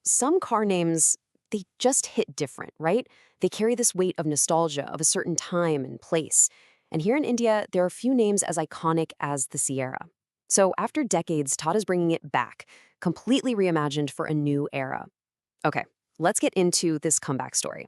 Some car names, they just hit different, right? They carry this weight of nostalgia of a certain time and place. And here in India, there are few names as iconic as the Sierra. So after decades, Tata's bringing it back, completely reimagined for a new era. Okay, let's get into this comeback story.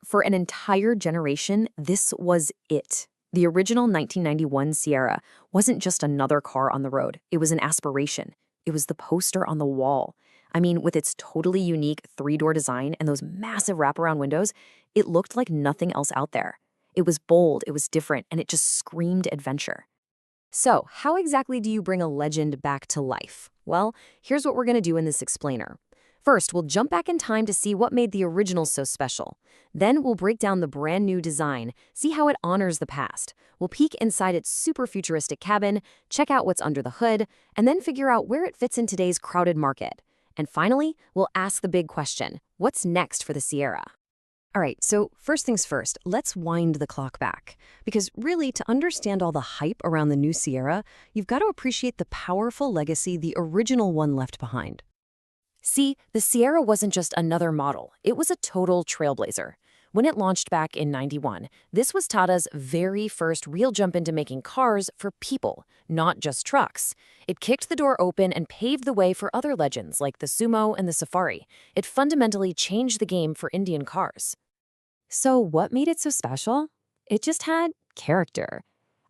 For an entire generation, this was it. The original 1991 Sierra wasn't just another car on the road. It was an aspiration. It was the poster on the wall. I mean, with its totally unique three-door design and those massive wraparound windows, it looked like nothing else out there. It was bold, it was different, and it just screamed adventure. So, how exactly do you bring a legend back to life? Well, here's what we're going to do in this explainer. First, we'll jump back in time to see what made the original so special. Then we'll break down the brand new design, see how it honors the past. We'll peek inside its super futuristic cabin, check out what's under the hood, and then figure out where it fits in today's crowded market. And finally, we'll ask the big question, what's next for the Sierra? All right, so first things first, let's wind the clock back. Because really, to understand all the hype around the new Sierra, you've got to appreciate the powerful legacy the original one left behind. See, the Sierra wasn't just another model, it was a total trailblazer. When it launched back in '91, this was Tata's very first real jump into making cars for people, not just trucks. It kicked the door open and paved the way for other legends like the Sumo and the Safari. It fundamentally changed the game for Indian cars. So what made it so special? It just had character.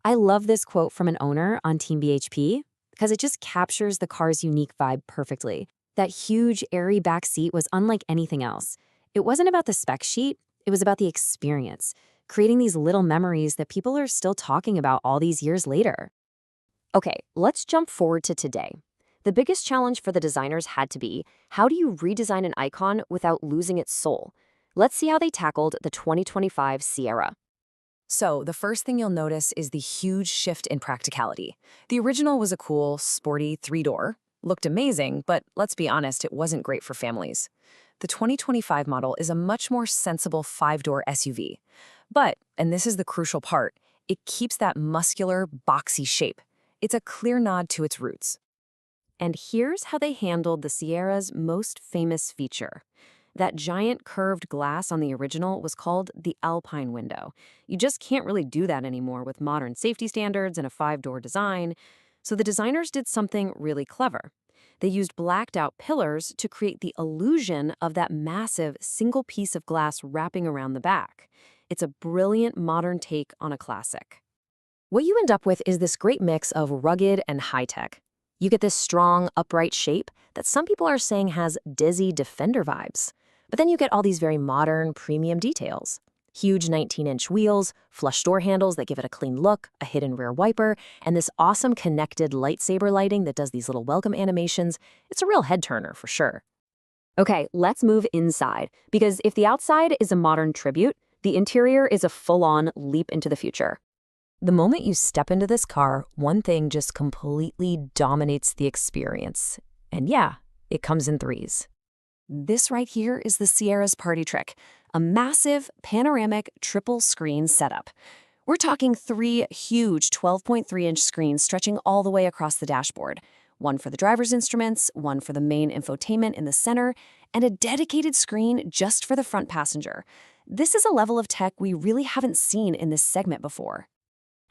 I love this quote from an owner on Team BHP because it just captures the car's unique vibe perfectly. That huge, airy back seat was unlike anything else. It wasn't about the spec sheet, it was about the experience, creating these little memories that people are still talking about all these years later. Okay, let's jump forward to today. The biggest challenge for the designers had to be, how do you redesign an icon without losing its soul? Let's see how they tackled the 2025 Sierra. So, the first thing you'll notice is the huge shift in practicality. The original was a cool, sporty three-door. Looked amazing, but let's be honest, it wasn't great for families. The 2025 model is a much more sensible five-door SUV. But, and this is the crucial part, it keeps that muscular, boxy shape. It's a clear nod to its roots. And here's how they handled the Sierra's most famous feature. That giant curved glass on the original was called the Alpine window. You just can't really do that anymore with modern safety standards and a five-door design. So the designers did something really clever. They used blacked-out pillars to create the illusion of that massive single piece of glass wrapping around the back. It's a brilliant modern take on a classic. What you end up with is this great mix of rugged and high-tech. You get this strong, upright shape that some people are saying has Desi Defender vibes. But then you get all these very modern, premium details. Huge 19-inch wheels, flush door handles that give it a clean look, a hidden rear wiper, and this awesome connected lightsaber lighting that does these little welcome animations. It's a real head-turner for sure. Okay, let's move inside, because if the outside is a modern tribute, the interior is a full-on leap into the future. The moment you step into this car, one thing just completely dominates the experience. And yeah, it comes in threes. This right here is the Sierra's party trick, a massive panoramic triple screen setup. We're talking 3 huge 12.3-inch screens stretching all the way across the dashboard. One for the driver's instruments, one for the main infotainment in the center, and a dedicated screen just for the front passenger. This is a level of tech we really haven't seen in this segment before.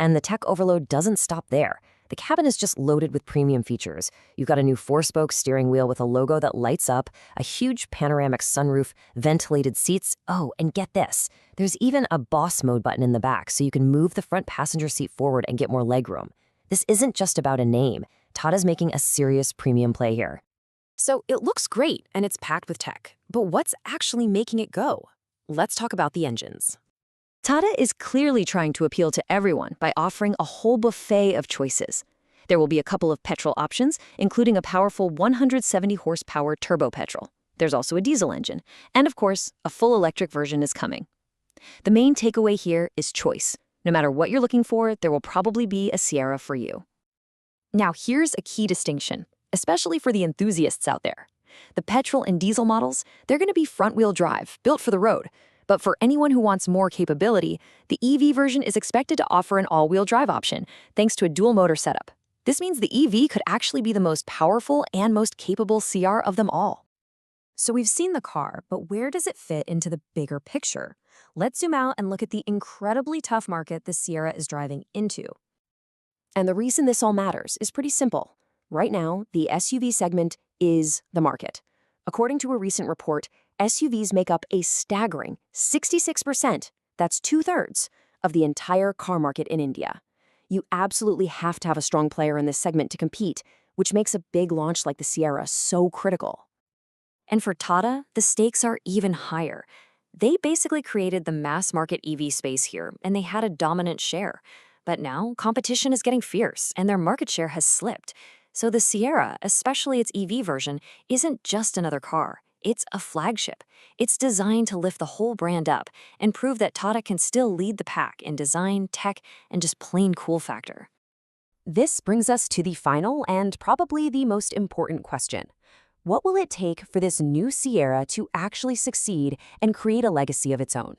And the tech overload doesn't stop there. The cabin is just loaded with premium features. You've got a new 4-spoke steering wheel with a logo that lights up, a huge panoramic sunroof, ventilated seats. Oh, and get this. There's even a boss mode button in the back so you can move the front passenger seat forward and get more legroom. This isn't just about a name. Tata's making a serious premium play here. So it looks great and it's packed with tech, but what's actually making it go? Let's talk about the engines. Tata is clearly trying to appeal to everyone by offering a whole buffet of choices. There will be a couple of petrol options, including a powerful 170 horsepower turbo petrol. There's also a diesel engine. And of course, a full electric version is coming. The main takeaway here is choice. No matter what you're looking for, there will probably be a Sierra for you. Now here's a key distinction, especially for the enthusiasts out there. The petrol and diesel models, they're going to be front-wheel drive, built for the road. But for anyone who wants more capability, the EV version is expected to offer an all-wheel drive option, thanks to a dual-motor setup. This means the EV could actually be the most powerful and most capable CR of them all. So we've seen the car, but where does it fit into the bigger picture? Let's zoom out and look at the incredibly tough market the Sierra is driving into. And the reason this all matters is pretty simple. Right now, the SUV segment is the market. According to a recent report, SUVs make up a staggering 66%, that's two-thirds, of the entire car market in India. You absolutely have to have a strong player in this segment to compete, which makes a big launch like the Sierra so critical. And for Tata, the stakes are even higher. They basically created the mass market EV space here, and they had a dominant share. But now, competition is getting fierce, and their market share has slipped. So the Sierra, especially its EV version, isn't just another car. It's a flagship. It's designed to lift the whole brand up and prove that Tata can still lead the pack in design, tech, and just plain cool factor. This brings us to the final and probably the most important question. What will it take for this new Sierra to actually succeed and create a legacy of its own?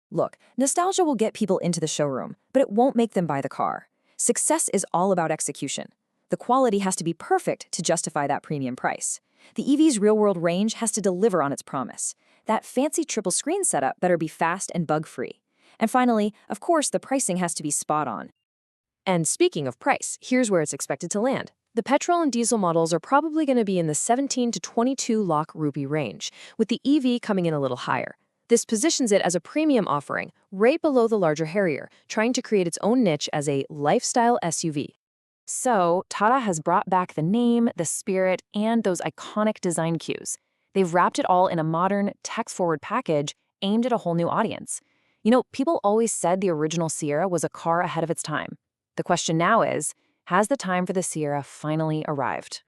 Look, nostalgia will get people into the showroom, but it won't make them buy the car. Success is all about execution. The quality has to be perfect to justify that premium price. The EV's real-world range has to deliver on its promise. That fancy triple screen setup better be fast and bug-free. And finally, of course, the pricing has to be spot on. And speaking of price, here's where it's expected to land. The petrol and diesel models are probably going to be in the 17 to 22 lakh rupee range, with the EV coming in a little higher. This positions it as a premium offering, right below the larger Harrier, trying to create its own niche as a lifestyle SUV. So, Tata has brought back the name, the spirit, and those iconic design cues. They've wrapped it all in a modern, tech-forward package aimed at a whole new audience. You know, people always said the original Sierra was a car ahead of its time. The question now is, has the time for the Sierra finally arrived?